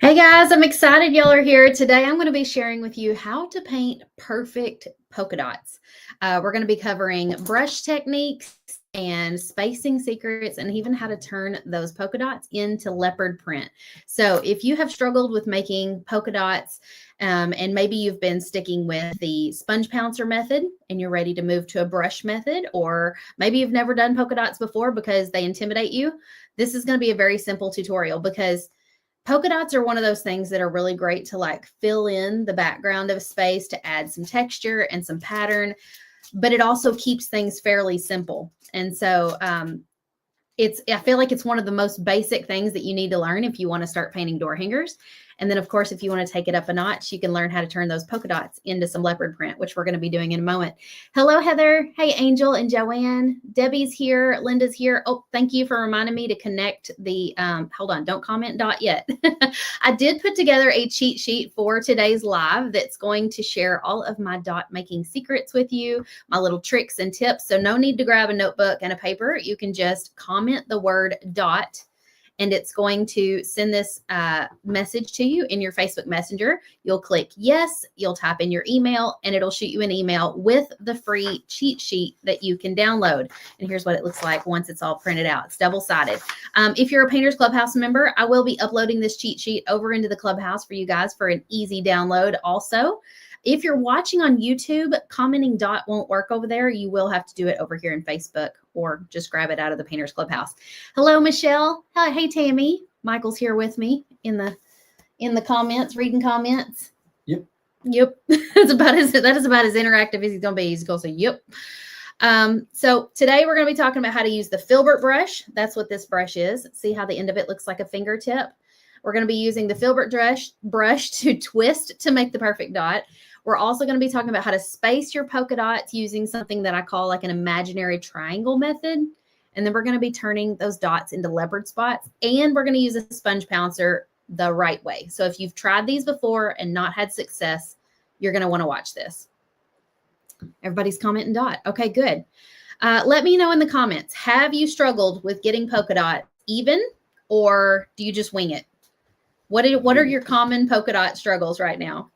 Hey guys, I'm excited y'all are here. Today I'm going to be sharing with you how to paint perfect polka dots. We're going to be covering brush techniques and spacing secrets and even how to turn those polka dots into leopard print. So if you have struggled with making polka dots and maybe you've been sticking with the sponge pouncer method and you're ready to move to a brush method, or maybe you've never done polka dots before because they intimidate you, this is going to be a very simple tutorial because polka dots are one of those things that are really great to like fill in the background of a space to add some texture and some pattern, but it also keeps things fairly simple. And so I feel like it's one of the most basic things that you need to learn if you want to start painting door hangers. And then of course, if you want to take it up a notch, you can learn how to turn those polka dots into some leopard print, which we're going to be doing in a moment. Hello, Heather. Hey, Angel and Joanne. Debbie's here. Linda's here. Oh, thank you for reminding me to connect the, hold on, don't comment dot yet. I did put together a cheat sheet for today's live that's going to share all of my dot making secrets with you, my little tricks and tips. So no need to grab a notebook and a paper. You can just comment the word dot and it's going to send this message to you in your Facebook Messenger. You'll click yes, you'll type in your email, and it'll shoot you an email with the free cheat sheet that you can download. And here's what it looks like once it's all printed out. It's double-sided. If you're a Painters Clubhouse member, I will be uploading this cheat sheet over into the Clubhouse for you guys for an easy download also. If you're watching on YouTube, commenting dot won't work over there. You will have to do it over here in Facebook or just grab it out of the Painters Clubhouse. Hello, Michelle. Hey, Tammy. Michael's here with me in the comments, reading comments. Yep. That is about as interactive as he's going to be. He's going to say, yep. So today we're going to be talking about how to use the Filbert brush. That's what this brush is. See how the end of it looks like a fingertip? We're going to be using the Filbert brush to twist to make the perfect dot. We're also going to be talking about how to space your polka dots using something that I call like an imaginary triangle method. And then we're going to be turning those dots into leopard spots. And we're going to use a sponge pouncer the right way. So if you've tried these before and not had success, you're going to want to watch this. Everybody's commenting dot. Okay, good. Let me know in the comments, have you struggled with getting polka dot even, or do you just wing it? What are your common polka dot struggles right now?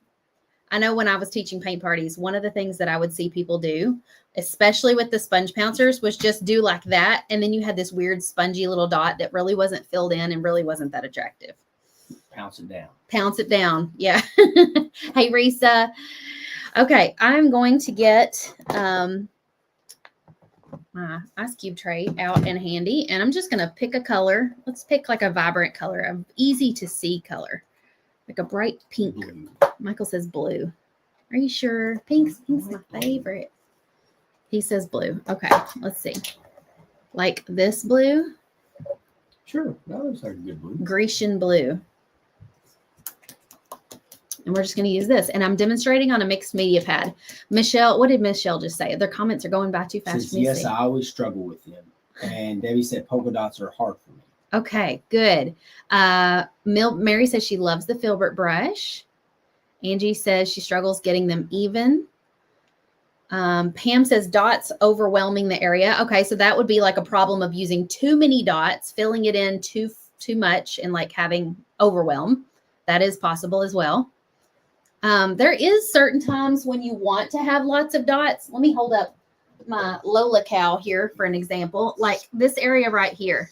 I know when I was teaching paint parties, one of the things that I would see people do, especially with the sponge pouncers, was just do like that. And then you had this weird spongy little dot that really wasn't filled in and really wasn't that attractive. Pounce it down. Pounce it down. Yeah. Hey, Risa. Okay. I'm going to get my ice cube tray out and handy. And I'm just going to pick a color. Let's pick like a vibrant color, an easy to see color. Like a bright pink. Blue. Michael says blue. Are you sure? Pink's my favorite. He says blue. Okay, let's see. Like this blue? Sure, that looks like a good blue. Grecian blue. And we're just going to use this. And I'm demonstrating on a mixed media pad. Michelle, what did Michelle just say? Their comments are going by too fast for me. Yes, I always struggle with them. And Debbie said polka dots are hard for me. Okay, good. Mary says she loves the Filbert brush. Angie says she struggles getting them even. Pam says dots overwhelming the area. Okay, so that would be like a problem of using too many dots, filling it in too much, and like having overwhelm. That is possible as well. There is certain times when you want to have lots of dots. Let me hold up my Lola cow here for an example. Like this area right here.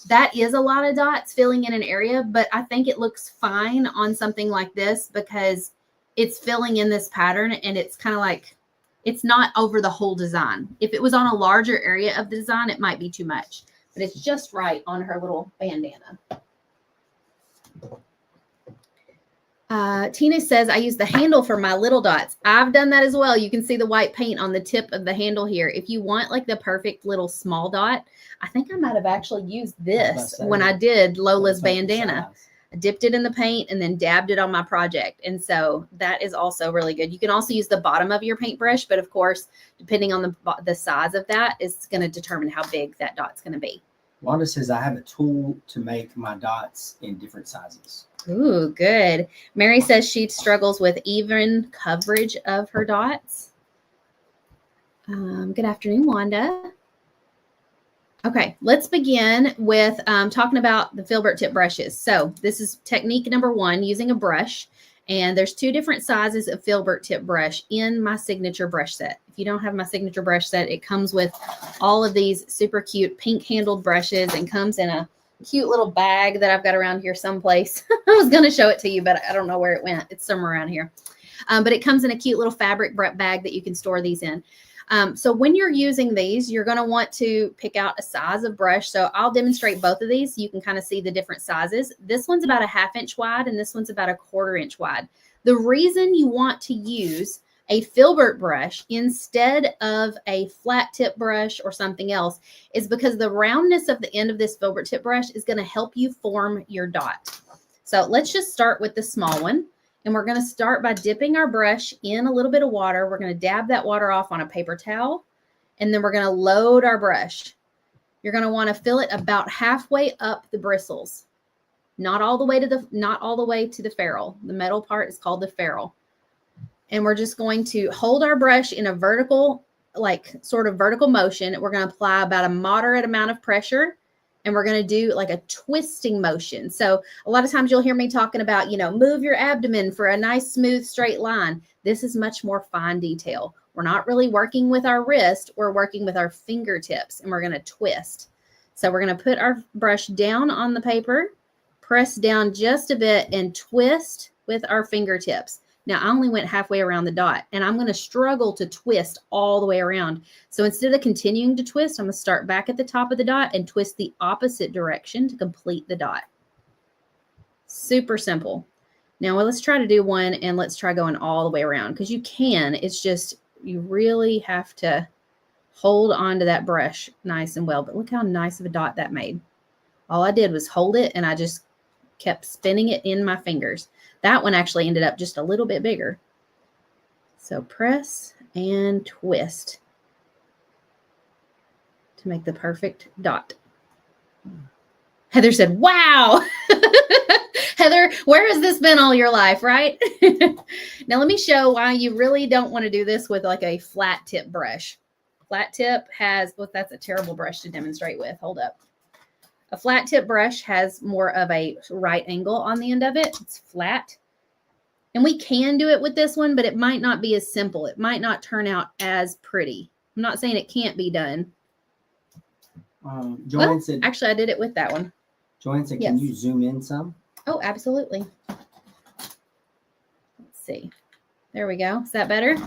That is a lot of dots filling in an area, but I think it looks fine on something like this because it's filling in this pattern and it's kind of like, it's not over the whole design. If it was on a larger area of the design, it might be too much, but it's just right on her little bandana. Tina says, I use the handle for my little dots. I've done that as well. You can see the white paint on the tip of the handle here. If you want like the perfect little small dot, I think I might have actually used this when I did Lola's bandana. I dipped it in the paint and then dabbed it on my project. And so that is also really good. You can also use the bottom of your paintbrush, but of course, depending on the size of that, is going to determine how big that dot's going to be. Wanda says, I have a tool to make my dots in different sizes. Ooh, good. Mary says she struggles with even coverage of her dots. Good afternoon, Wanda. Okay, let's begin with talking about the Filbert tip brushes. So this is technique number 1, using a brush. And there's 2 different sizes of Filbert tip brush in my signature brush set. If you don't have my signature brush set, it comes with all of these super cute pink handled brushes and comes in a cute little bag that I've got around here someplace. I was going to show it to you, but I don't know where it went. It's somewhere around here. But it comes in a cute little fabric bag that you can store these in. So when you're using these, you're going to want to pick out a size of brush. So I'll demonstrate both of these. So you can kind of see the different sizes. This one's about a 1/2 inch wide and this one's about a 1/4 inch wide. The reason you want to use a Filbert brush instead of a flat tip brush or something else is because the roundness of the end of this Filbert tip brush is going to help you form your dot. So let's just start with the small one. And we're going to start by dipping our brush in a little bit of water. We're going to dab that water off on a paper towel. And then we're going to load our brush. You're going to want to fill it about halfway up the bristles. Not all the way to the ferrule. The metal part is called the ferrule. And we're just going to hold our brush in a vertical, like sort of vertical motion. We're going to apply about a moderate amount of pressure. And we're going to do like a twisting motion. So a lot of times you'll hear me talking about, move your abdomen for a nice, smooth, straight line. This is much more fine detail. We're not really working with our wrist. We're working with our fingertips and we're going to twist. So we're going to put our brush down on the paper, press down just a bit and twist with our fingertips. Now, I only went halfway around the dot, and I'm going to struggle to twist all the way around. So instead of continuing to twist, I'm going to start back at the top of the dot and twist the opposite direction to complete the dot. Super simple. Now, let's try to do one, and let's try going all the way around, because you can. It's just you really have to hold on to that brush nice and well. But look how nice of a dot that made. All I did was hold it, and I just kept spinning it in my fingers. That one actually ended up just a little bit bigger. So press and twist to make the perfect dot. Heather said, wow. Heather, where has this been all your life, right? Now let me show why you really don't want to do this with like a flat tip brush. Flat tip has, well, that's a terrible brush to demonstrate with. Hold up. A flat tip brush has more of a right angle on the end of it. It's flat. And we can do it with this one, but it might not be as simple. It might not turn out as pretty. I'm not saying it can't be done. Joanne said, actually, I did it with that one. Joanne said, Yes. Can you zoom in some? Oh, absolutely. Let's see. There we go. Is that better?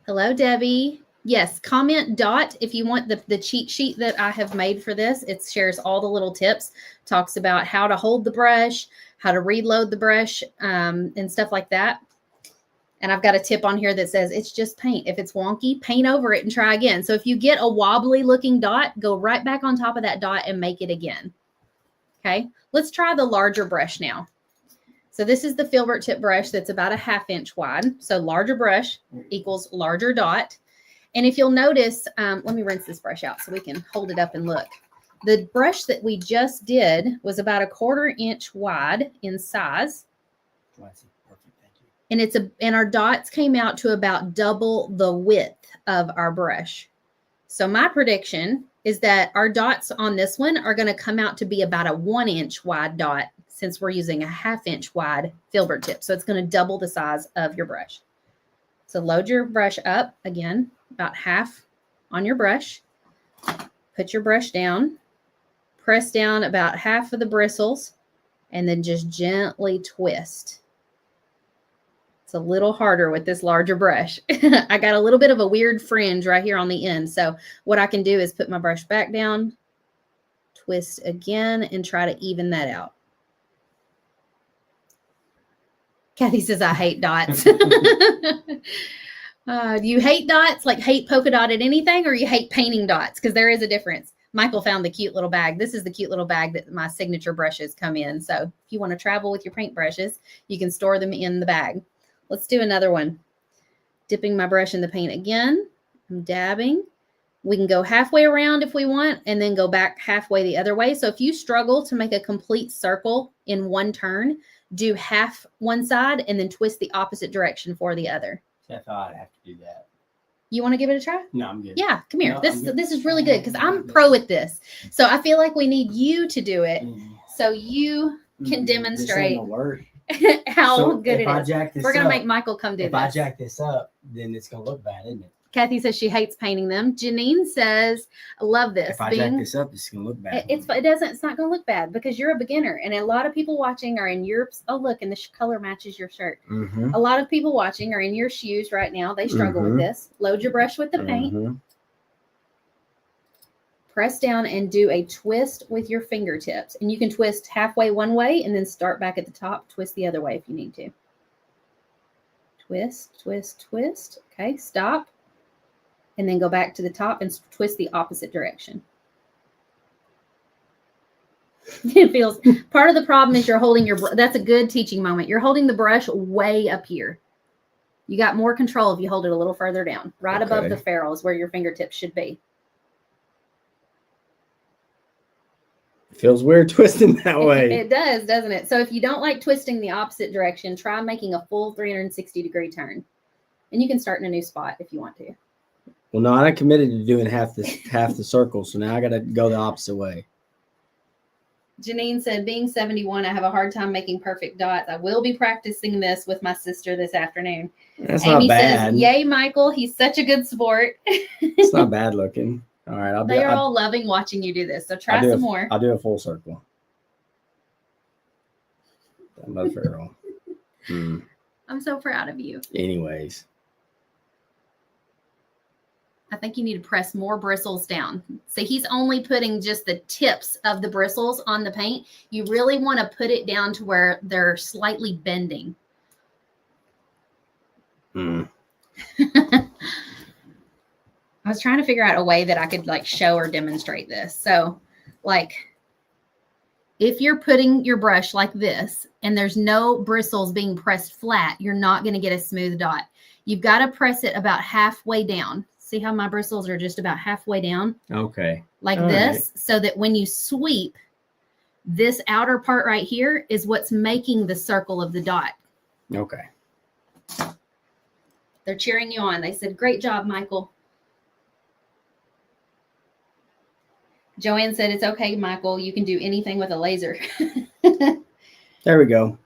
Hello, Debbie. Yes, comment dot if you want the cheat sheet that I have made for this. It shares all the little tips, talks about how to hold the brush, how to reload the brush, and stuff like that. And I've got a tip on here that says it's just paint. If it's wonky, paint over it and try again. So if you get a wobbly looking dot, go right back on top of that dot and make it again. Okay, let's try the larger brush now. So this is the Filbert tip brush that's about a 1/2 inch wide. So larger brush equals larger dot. And if you'll notice, let me rinse this brush out so we can hold it up and look. The brush that we just did was about a 1/4 inch wide in size. Perfect, thank you. And our dots came out to about double the width of our brush. So my prediction is that our dots on this one are going to come out to be about a 1 inch wide dot since we're using a 1/2 inch wide Filbert tip. So it's going to double the size of your brush. So load your brush up again, about half on your brush. Put your brush down, press down about half of the bristles, and then just gently twist. It's a little harder with this larger brush. I got a little bit of a weird fringe right here on the end. So what I can do is put my brush back down, twist again, and try to even that out. Kathy says, I hate dots. Do you hate dots, like hate polka dotted anything, or you hate painting dots? Because there is a difference. Michael found the cute little bag. This is the cute little bag that my signature brushes come in. So if you want to travel with your paint brushes, you can store them in the bag. Let's do another one. Dipping my brush in the paint again. I'm dabbing. We can go halfway around if we want, and then go back halfway the other way. So if you struggle to make a complete circle in one turn, do half one side and then twist the opposite direction for the other. See, I thought I'd have to do that. You want to give it a try? No, I'm good. Yeah, come here. No, this is really good because I'm pro with this. So I feel like we need you to do it so you can demonstrate how So good if it I is. jack this We're going to up- make Michael come do If this. I jack this up, then it's gonna look bad, isn't it? Kathy says she hates painting them. Janine says, I love this. If I jack this up, it's gonna look bad. It's not going to look bad because you're a beginner. And a lot of people watching are in your, oh, look, and the color matches your shirt. Mm-hmm. A lot of people watching are in your shoes right now. They struggle with this. Load your brush with the paint. Mm-hmm. Press down and do a twist with your fingertips. And you can twist halfway one way and then start back at the top. Twist the other way if you need to. Twist, twist, twist. Okay, stop. And then go back to the top and twist the opposite direction. It feels, part of the problem is you're holding your, that's a good teaching moment. You're holding the brush way up here. You got more control if you hold it a little further down. Right above the ferrule is where your fingertips should be. Feels weird twisting that way. It does, doesn't it? So if you don't like twisting the opposite direction, try making a full 360-degree turn. And you can start in a new spot if you want to. Well, no, I'm committed to doing half the circle, so now I got to go the opposite way. Janine said, being 71, I have a hard time making perfect dots. I will be practicing this with my sister this afternoon. That's Amy not bad. says, yay, Michael. He's such a good sport. It's not bad looking. All right. They are all loving watching you do this. So try some more. I'll do a full circle. Another ferrule. I'm so proud of you. Anyways. I think you need to press more bristles down. See, he's only putting just the tips of the bristles on the paint. You really want to put it down to where they're slightly bending. I was trying to figure out a way that I could like show or demonstrate this. So like if you're putting your brush like this and there's no bristles being pressed flat, you're not going to get a smooth dot. You've got to press it about halfway down. See how my bristles are just about halfway down? Okay. Like this, so that when you sweep, this outer part right here is what's making the circle of the dot. Okay. They're cheering you on. They said, great job, Michael. Joanne said, it's okay, Michael. You can do anything with a laser. There we go.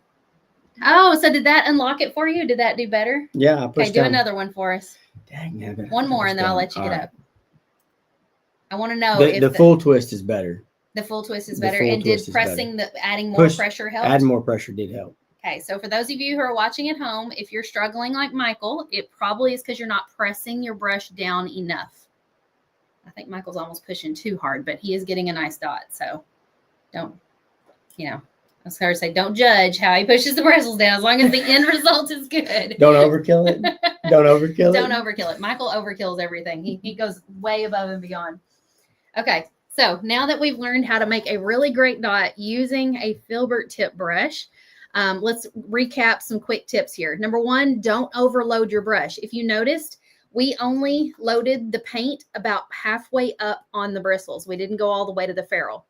Oh, so did that unlock it for you? Did that do better? Yeah, I Okay, pushed do down. another one for us. Dang, yeah, One more, and then I'll let you get up. I want to know The, if the full twist is better. the full twist is the better. full And did twist is pressing adding more pressure help? Adding more pressure did help. Okay, so for those of you who are watching at home, if you're struggling like Michael, it probably is because you're not pressing your brush down enough. I think Michael's almost pushing too hard, but he is getting a nice dot. So don't, I was going to say, don't judge how he pushes the bristles down as long as the end result is good. Don't overkill it. Don't overkill it. Don't overkill it. Michael overkills everything. He goes way above and beyond. Okay, so now that we've learned how to make a really great dot using a Filbert tip brush, let's recap some quick tips here. Number one, don't overload your brush. If you noticed, we only loaded the paint about halfway up on the bristles. We didn't go all the way to the ferrule.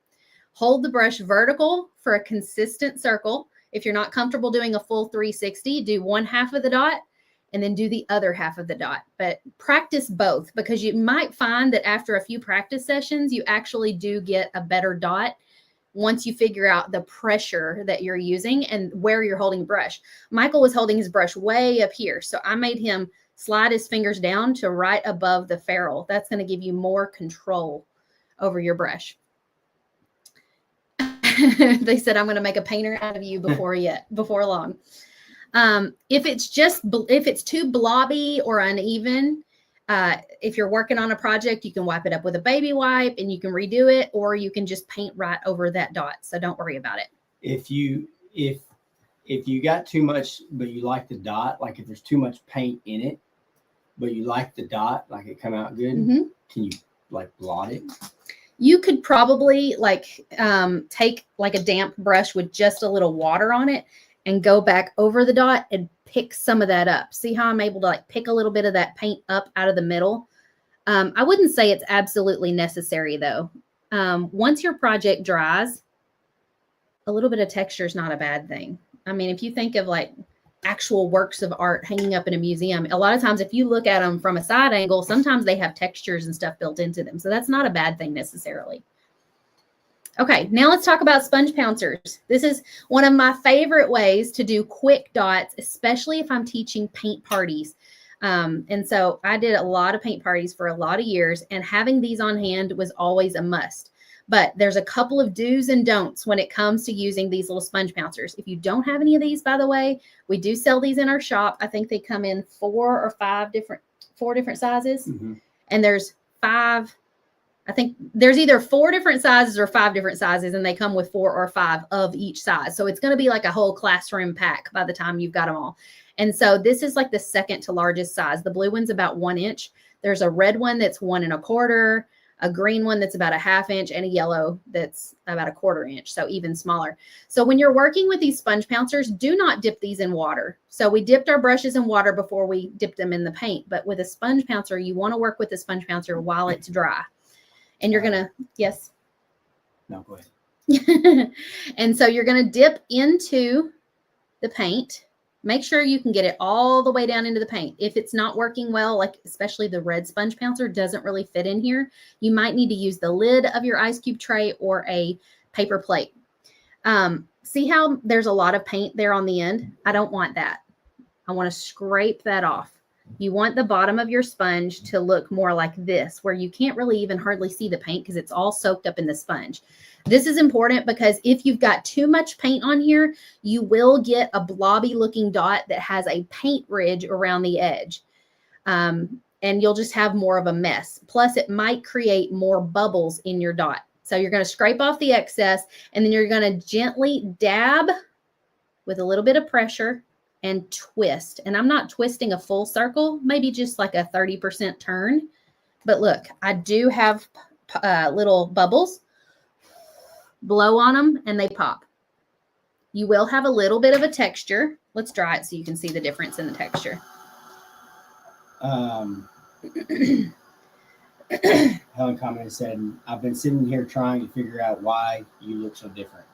Hold the brush vertical for a consistent circle. If you're not comfortable doing a full 360, do one half of the dot and then do the other half of the dot. But practice both, because you might find that after a few practice sessions, you actually do get a better dot once you figure out the pressure that you're using and where you're holding brush. Michael was holding his brush way up here, so I made him slide his fingers down to right above the ferrule. That's going to give you more control over your brush. They said, I'm going to make a painter out of you before long. If it's too blobby or uneven, if you're working on a project, you can wipe it up with a baby wipe and you can redo it, or you can just paint right over that dot. So don't worry about it. If you got too much, but you like the dot, like if there's too much paint in it, but you like the dot, like it come out good, can you like blot it? You could probably take like a damp brush with just a little water on it and go back over the dot and pick some of that up. See how I'm able to like pick a little bit of that paint up out of the middle? I wouldn't say it's absolutely necessary though. Once your project dries, a little bit of texture is not a bad thing. I mean, if you think of like actual works of art hanging up in a museum. A lot of times, if you look at them from a side angle, sometimes they have textures and stuff built into them. So that's not a bad thing necessarily. Okay, now let's talk about sponge pouncers. This is one of my favorite ways to do quick dots, especially if I'm teaching paint parties. And so I did a lot of paint parties for a lot of years, and having these on hand was always a must. But there's a couple of do's and don'ts when it comes to using these little sponge pouncers. If you don't have any of these, by the way, we do sell these in our shop. I think they come in four different sizes. Mm-hmm. And there's 5. I think there's either 4 different sizes or 5 different sizes, and they come with 4 or 5 of each size. So it's going to be like a whole classroom pack by the time you've got them all. And so this is like the second to largest size. The blue one's about 1 inch. There's a red one that's 1 1/4, a green one that's about a 1/2 inch, and a yellow that's about a 1/4 inch. So even smaller. So when you're working with these sponge pouncers, do not dip these in water. So we dipped our brushes in water before we dipped them in the paint. But with a sponge pouncer, you want to work with the sponge pouncer while it's dry. And you're going to, yes? No, go ahead. And so you're going to dip into the paint. Make sure you can get it all the way down into the paint. If it's not working well, like especially the red sponge pouncer doesn't really fit in here, you might need to use the lid of your ice cube tray or a paper plate. See how there's a lot of paint there on the end? I don't want that. I want to scrape that off. You want the bottom of your sponge to look more like this, where you can't really even hardly see the paint because it's all soaked up in the sponge. This is important because if you've got too much paint on here, you will get a blobby looking dot that has a paint ridge around the edge. And you'll just have more of a mess. Plus, it might create more bubbles in your dot. So you're going to scrape off the excess, and then you're going to gently dab with a little bit of pressure and twist. And I'm not twisting a full circle, maybe just like a 30% turn. But look, I do have little bubbles. Blow on them and they pop. You will have a little bit of a texture. Let's dry it so you can see the difference in the texture. Helen commented, said, I've been sitting here trying to figure out why you look so different.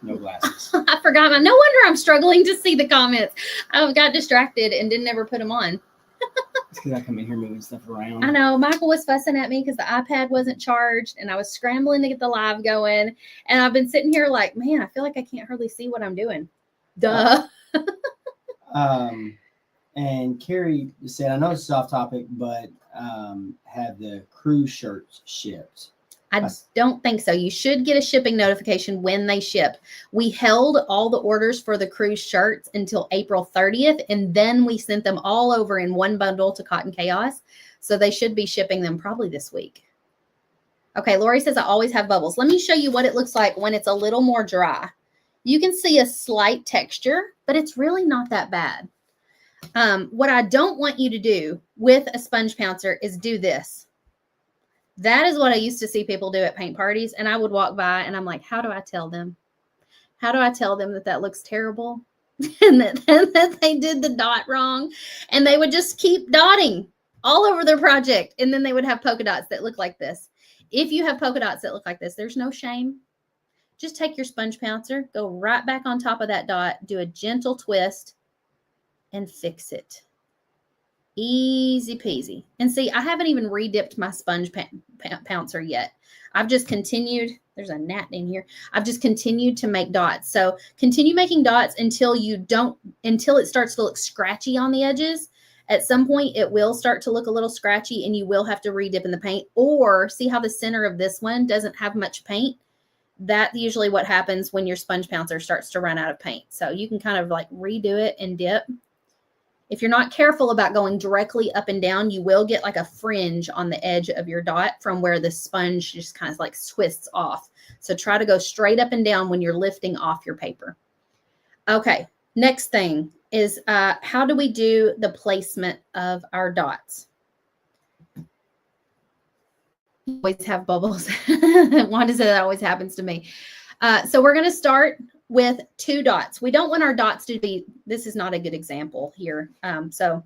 No glasses. I forgot. No wonder I'm struggling to see the comments. I got distracted and didn't ever put them on. It's because I come in here moving stuff around. I know. Michael was fussing at me because the iPad wasn't charged and I was scrambling to get the live going. And I've been sitting here like, man, I feel like I can't hardly see what I'm doing. Duh. And Carrie said, I know it's off topic, but have the cruise shirts shipped? I don't think so. You should get a shipping notification when they ship. We held all the orders for the cruise shirts until April 30th, and then we sent them all over in one bundle to Cotton Chaos. So they should be shipping them probably this week. Okay, Lori says, I always have bubbles. Let me show you what it looks like when it's a little more dry. You can see a slight texture, but it's really not that bad. What I don't want you to do with a sponge pouncer is do this. That is what I used to see people do at paint parties. And I would walk by and I'm like, how do I tell them? How do I tell them that that looks terrible? And that they did the dot wrong? And they would just keep dotting all over their project. And then they would have polka dots that look like this. If you have polka dots that look like this, there's no shame. Just take your sponge pouncer, go right back on top of that dot, do a gentle twist, and fix it. Easy peasy. And see, I haven't even redipped my sponge pouncer yet. I've just continued. There's a gnat in here. I've just continued to make dots. So continue making dots until it starts to look scratchy on the edges. At some point, it will start to look a little scratchy and you will have to redip in the paint. Or see how the center of this one doesn't have much paint? That's usually what happens when your sponge pouncer starts to run out of paint. So you can kind of like redo it and dip. If you're not careful about going directly up and down, you will get like a fringe on the edge of your dot from where the sponge just kind of like twists off. So try to go straight up and down when you're lifting off your paper. Okay, next thing is how do we do the placement of our dots? Always have bubbles. Wanda said that always happens to me. So we're going to start with 2 dots. We don't want our dots to be, this is not a good example here. So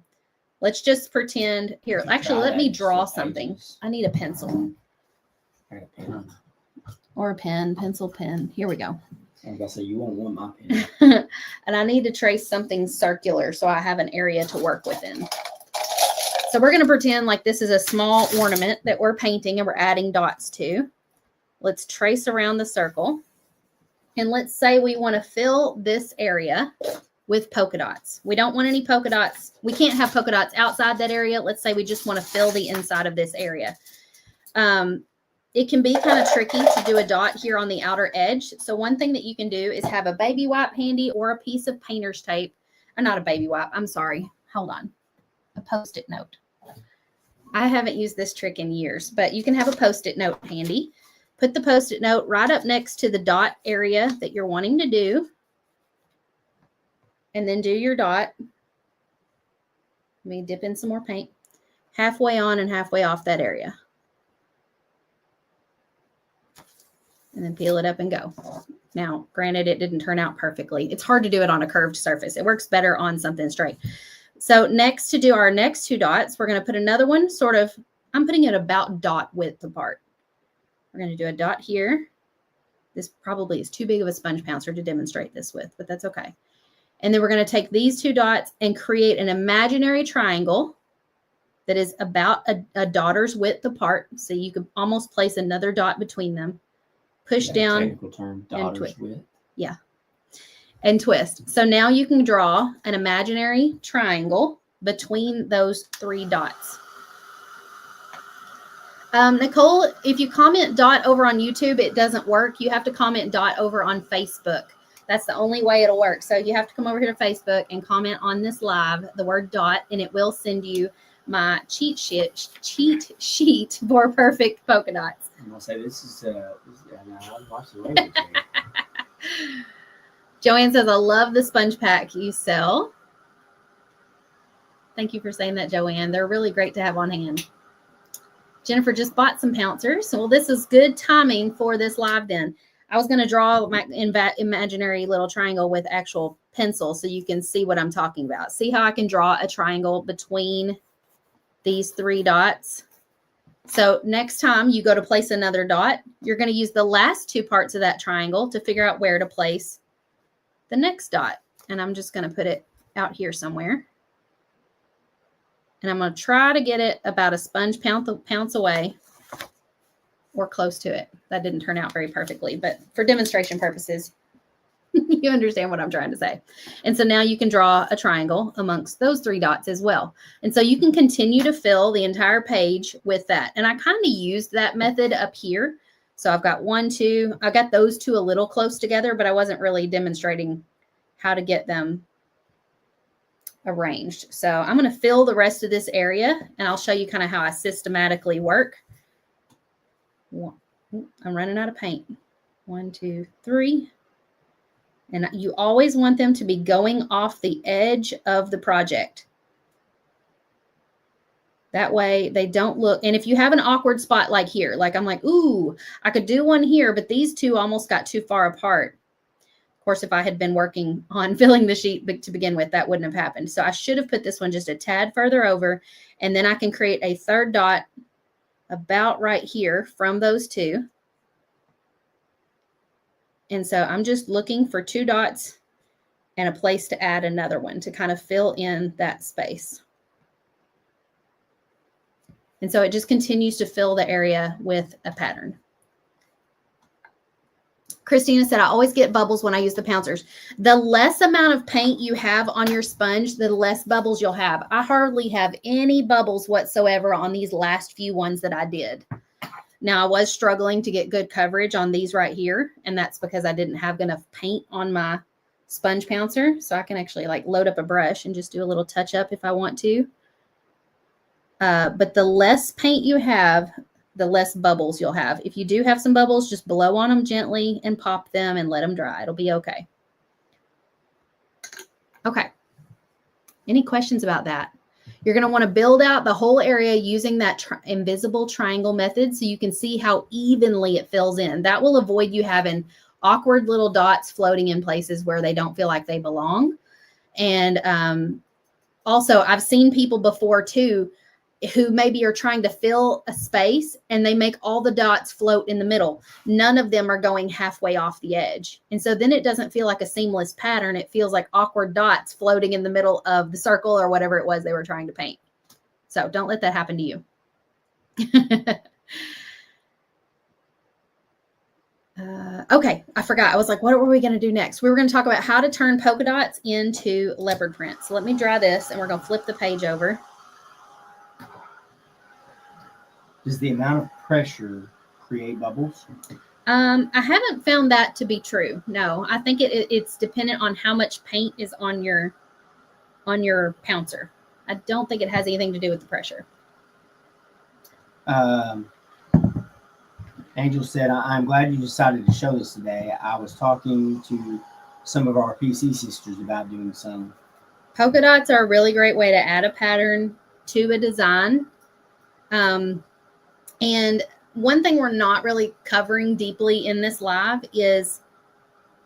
let's just pretend here. Actually, let me draw something. I need a pencil. I got a pen. Or a pen, pencil, pen. Here we go. I was going to say, you won't want my pen. and I need to trace something circular so I have an area to work within. So we're going to pretend like this is a small ornament that we're painting and we're adding dots to. Let's trace around the circle. And let's say we want to fill this area with polka dots. We don't want any polka dots. We can't have polka dots outside that area. Let's say we just want to fill the inside of this area. It can be kind of tricky to do a dot here on the outer edge. So one thing that you can do is have a baby wipe handy or a piece of painter's tape. Or not a baby wipe. I'm sorry. Hold on. A Post-it note. I haven't used this trick in years, but you can have a Post-it note handy. Put the Post-it note right up next to the dot area that you're wanting to do. And then do your dot. Let me dip in some more paint. Halfway on and halfway off that area. And then peel it up and go. Now, granted, it didn't turn out perfectly. It's hard to do it on a curved surface. It works better on something straight. So next, to do our next two dots, we're going to put another one sort of, I'm putting it about dot width apart. We're going to do a dot here. This probably is too big of a sponge pouncer to demonstrate this with, but that's okay. And then we're going to take these two dots and create an imaginary triangle that is about a daughter's width apart. So you could almost place another dot between them. Push down. Technical term, daughter's width. Yeah. And twist. So now you can draw an imaginary triangle between those three dots. Nicole, if you comment dot over on YouTube, it doesn't work. You have to comment dot over on Facebook. That's the only way it'll work. So you have to come over here to Facebook and comment on this live, the word dot, and it will send you my cheat sheet for perfect polka dots. I'm gonna say this is I'll watch the language. Joanne says, I love the sponge pack you sell. Thank you for saying that, Joanne. They're really great to have on hand. Jennifer just bought some pouncers. Well, this is good timing for this live then. I was going to draw my imaginary little triangle with actual pencil so you can see what I'm talking about. See how I can draw a triangle between these three dots? So next time you go to place another dot, you're going to use the last two parts of that triangle to figure out where to place the next dot. And I'm just going to put it out here somewhere. And I'm going to try to get it about a sponge pounce away or close to it. That didn't turn out very perfectly, but for demonstration purposes, you understand what I'm trying to say. And so now you can draw a triangle amongst those three dots as well. And so you can continue to fill the entire page with that. And I kind of used that method up here. So I've got 1, 2, I got those two a little close together, but I wasn't really demonstrating how to get them arranged. So I'm going to fill the rest of this area and I'll show you kind of how I systematically work. I'm running out of paint. 1, 2, 3. And you always want them to be going off the edge of the project. That way they don't look, and if you have an awkward spot like here, like I'm like, ooh, I could do one here, but these two almost got too far apart. Of course, if I had been working on filling the sheet to begin with, that wouldn't have happened. So I should have put this one just a tad further over, and then I can create a third dot about right here from those two. And so I'm just looking for 2 dots and a place to add another one to kind of fill in that space. And so it just continues to fill the area with a pattern. Christina said, I always get bubbles when I use the pouncers. The less amount of paint you have on your sponge, the less bubbles you'll have. I hardly have any bubbles whatsoever on these last few ones that I did. Now, I was struggling to get good coverage on these right here, and that's because I didn't have enough paint on my sponge pouncer. So I can actually like load up a brush and just do a little touch up if I want to. But the less paint you have, the less bubbles you'll have. If you do have some bubbles, just blow on them gently and pop them and let them dry. It'll be okay. Okay. Any questions about that? You're going to want to build out the whole area using that invisible triangle method so you can see how evenly it fills in. That will avoid you having awkward little dots floating in places where they don't feel like they belong. And also, I've seen people before too who maybe are trying to fill a space and they make all the dots float in the middle. None of them are going halfway off the edge. And so then it doesn't feel like a seamless pattern. It feels like awkward dots floating in the middle of the circle or whatever it was they were trying to paint. So don't let that happen to you. Okay, I forgot. I was like, what were we going to do next? We were going to talk about how to turn polka dots into leopard print. So let me dry this and we're going to flip the page over. Does the amount of pressure create bubbles? I haven't found that to be true. No, I think it's dependent on how much paint is on your pouncer. I don't think it has anything to do with the pressure. Angel said, I'm glad you decided to show this today. I was talking to some of our PC sisters about doing some. Polka dots are a really great way to add a pattern to a design. And one thing we're not really covering deeply in this live is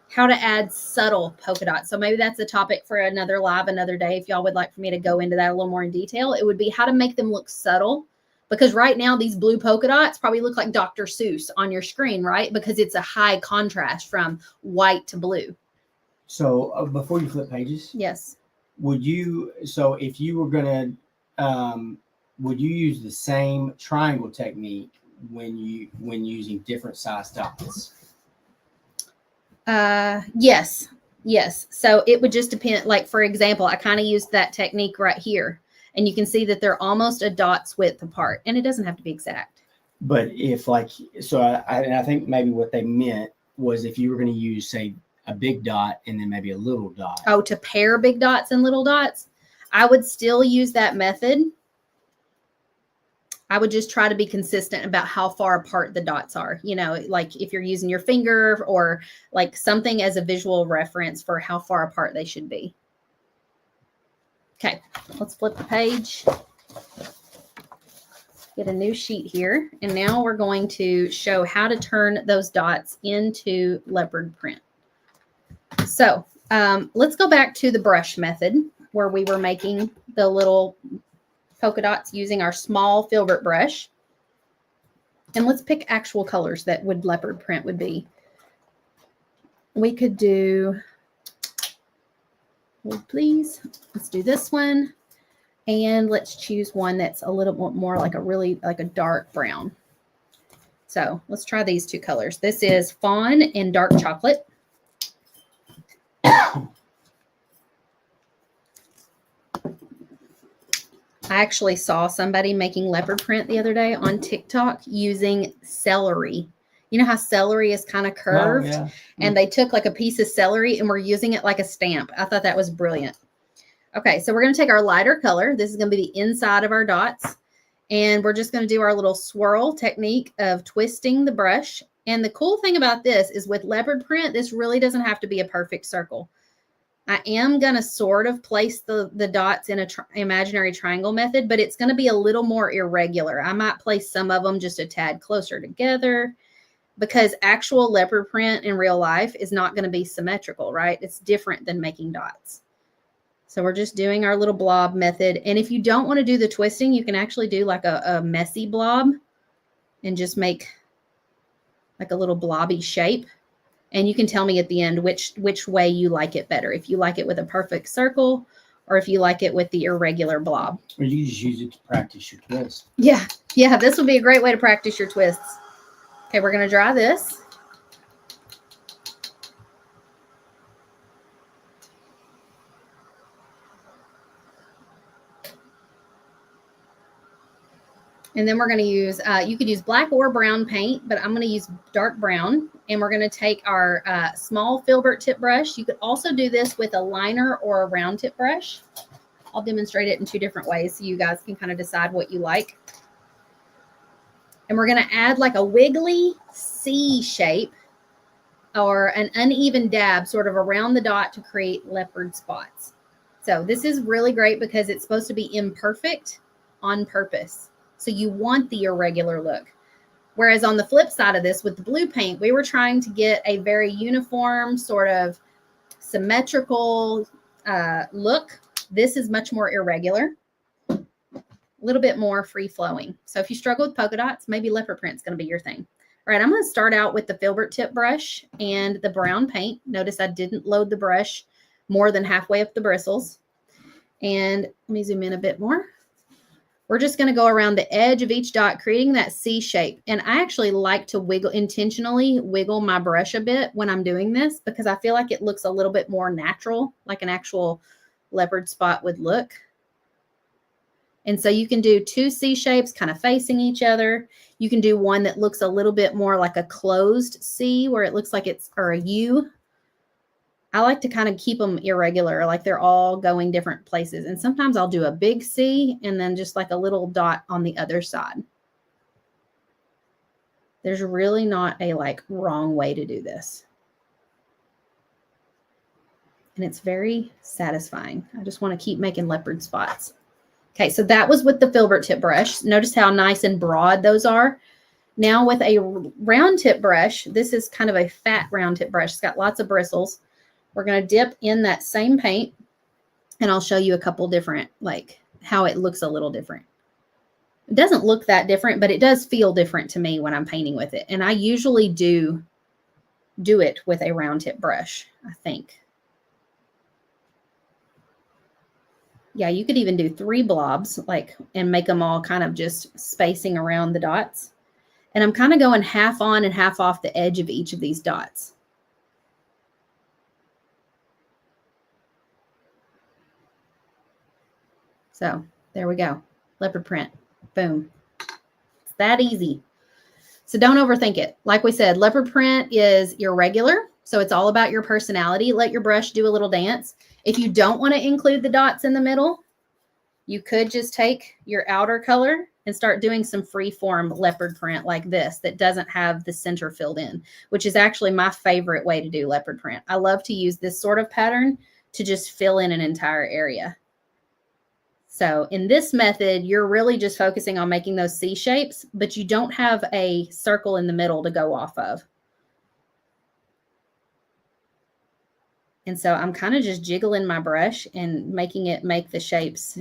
how to add subtle polka dots. So maybe that's a topic for another live, another day. If y'all would like for me to go into that a little more in detail, it would be how to make them look subtle. Because right now, these blue polka dots probably look like Dr. Seuss on your screen, right? Because it's a high contrast from white to blue. So before you flip pages, yes. Would you, so if you were going to, would you use the same triangle technique when using different size dots? Yes. So it would just depend. Like, for example, I kind of used that technique right here. And you can see that they're almost a dot's width apart. And it doesn't have to be exact. But if like, so I think maybe what they meant was if you were going to use, say, a big dot and then maybe a little dot. Oh, to pair big dots and little dots, I would still use that method. I would just try to be consistent about how far apart the dots are. You know, like if you're using your finger or like something as a visual reference for how far apart they should be. Okay, let's flip the page. Get a new sheet here. And now we're going to show how to turn those dots into leopard print. So let's go back to the brush method where we were making the little polka dots using our small Filbert brush. And let's pick actual colors that would leopard print would be. We could do, hold please, let's do this one. And let's choose one that's a little more like a dark brown. So let's try these two colors. This is fawn and dark chocolate. I actually saw somebody making leopard print the other day on TikTok using celery. You know how celery is kind of curved? Oh, yeah. And they took like a piece of celery and were using it like a stamp. I thought that was brilliant. Okay, so we're going to take our lighter color. This is going to be the inside of our dots. And we're just going to do our little swirl technique of twisting the brush. And the cool thing about this is with leopard print, this really doesn't have to be a perfect circle. I am going to sort of place the dots in a imaginary triangle method, but it's going to be a little more irregular. I might place some of them just a tad closer together because actual leopard print in real life is not going to be symmetrical, right? It's different than making dots. So we're just doing our little blob method. And if you don't want to do the twisting, you can actually do like a messy blob and just make like a little blobby shape. And you can tell me at the end which way you like it better. If you like it with a perfect circle or if you like it with the irregular blob. Or you just use it to practice your twist. Yeah, this would be a great way to practice your twists. Okay, we're going to dry this. And then we're going to use, you could use black or brown paint, but I'm going to use dark brown. And we're going to take our small Filbert tip brush. You could also do this with a liner or a round tip brush. I'll demonstrate it in two different ways so you guys can kind of decide what you like. And we're going to add like a wiggly C shape or an uneven dab sort of around the dot to create leopard spots. So this is really great because it's supposed to be imperfect on purpose. So you want the irregular look. Whereas on the flip side of this with the blue paint, we were trying to get a very uniform sort of symmetrical look. This is much more irregular. a little bit more free flowing. So if you struggle with polka dots, maybe leopard print's going to be your thing. All right, I'm going to start out with the Filbert tip brush and the brown paint. Notice I didn't load the brush more than halfway up the bristles. And let me zoom in a bit more. We're just going to go around the edge of each dot, creating that C shape. And I actually like to intentionally wiggle my brush a bit when I'm doing this, because I feel like it looks a little bit more natural, like an actual leopard spot would look. And so you can do 2 C shapes kind of facing each other. You can do one that looks a little bit more like a closed C, where it looks like it's, or a U. I like to kind of keep them irregular, like they're all going different places. And sometimes I'll do a big C and then just like a little dot on the other side. There's really not a like wrong way to do this. And it's very satisfying. I just want to keep making leopard spots. Okay, so that was with the Filbert tip brush. Notice how nice and broad those are. Now with a round tip brush, this is kind of a fat round tip brush. It's got lots of bristles. We're going to dip in that same paint, and I'll show you a couple different, like how it looks a little different. It doesn't look that different, but it does feel different to me when I'm painting with it. And I usually do it with a round tip brush, I think. Yeah, you could even do 3 blobs, like, and make them all kind of just spacing around the dots. And I'm kind of going half on and half off the edge of each of these dots. So there we go. Leopard print. Boom. It's that easy. So don't overthink it. Like we said, leopard print is irregular. So it's all about your personality. Let your brush do a little dance. If you don't want to include the dots in the middle, you could just take your outer color and start doing some free form leopard print like this that doesn't have the center filled in, which is actually my favorite way to do leopard print. I love to use this sort of pattern to just fill in an entire area. So in this method, you're really just focusing on making those C shapes, but you don't have a circle in the middle to go off of. And so I'm kind of just jiggling my brush and making it make the shapes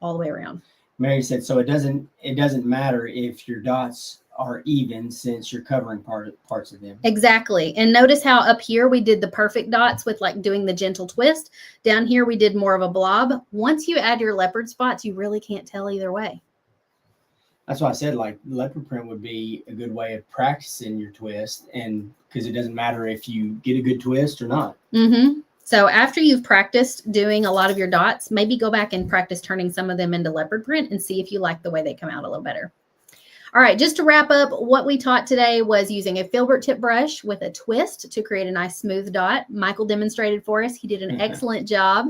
all the way around. Mary said, so it doesn't matter if your dots are even, since you're covering parts of them. Exactly. And notice how up here we did the perfect dots with like doing the gentle twist. Down here we did more of a blob. Once you add your leopard spots, you really can't tell either way. That's why I said like leopard print would be a good way of practicing your twist, and because it doesn't matter if you get a good twist or not. Mm-hmm. So after you've practiced doing a lot of your dots, maybe go back and practice turning some of them into leopard print and see if you like the way they come out a little better. All right, just to wrap up, what we taught today was using a Filbert tip brush with a twist to create a nice smooth dot. Michael demonstrated for us. He did an excellent job.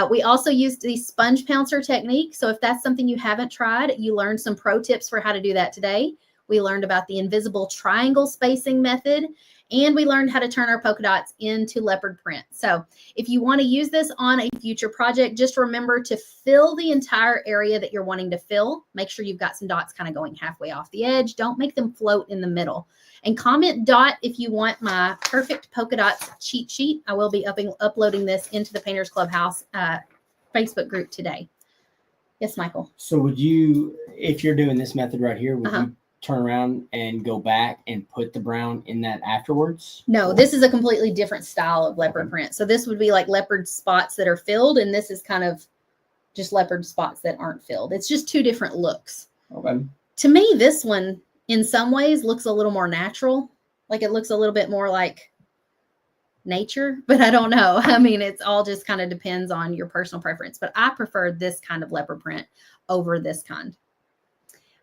We also used the sponge pouncer technique. So if that's something you haven't tried, you learned some pro tips for how to do that today. We learned about the invisible triangle spacing method, and we learned how to turn our polka dots into leopard print. So if you want to use this on a future project, just remember to fill the entire area that you're wanting to fill. Make sure you've got some dots kind of going halfway off the edge. Don't make them float in the middle. And comment dot if you want my perfect polka dots cheat sheet. I will be uploading this into the Painters Clubhouse Facebook group today. Yes, Michael. So would you, if you're doing this method right here, would you turn around and go back and put the brown in that afterwards? No, this is a completely different style of leopard print. So this would be like leopard spots that are filled, and this is kind of just leopard spots that aren't filled. It's just 2 different looks. Okay. To me, this one in some ways looks a little more natural. Like it looks a little bit more like nature, but I don't know. I mean, it's all just kind of depends on your personal preference, but I prefer this kind of leopard print over this kind.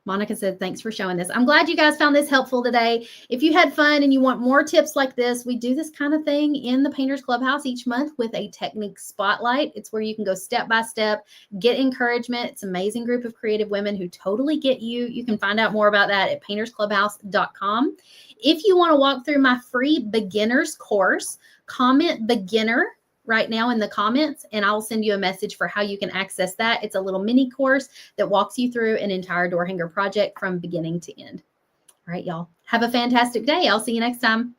Monica said, thanks for showing this. I'm glad you guys found this helpful today. If you had fun and you want more tips like this, we do this kind of thing in the Painters Clubhouse each month with a technique spotlight. It's where you can go step by step, get encouragement. It's an amazing group of creative women who totally get you. You can find out more about that at paintersclubhouse.com. If you want to walk through my free beginners course, comment beginner right now in the comments, and I'll send you a message for how you can access that. It's a little mini course that walks you through an entire door hanger project from beginning to end. All right, y'all. Have a fantastic day. I'll see you next time.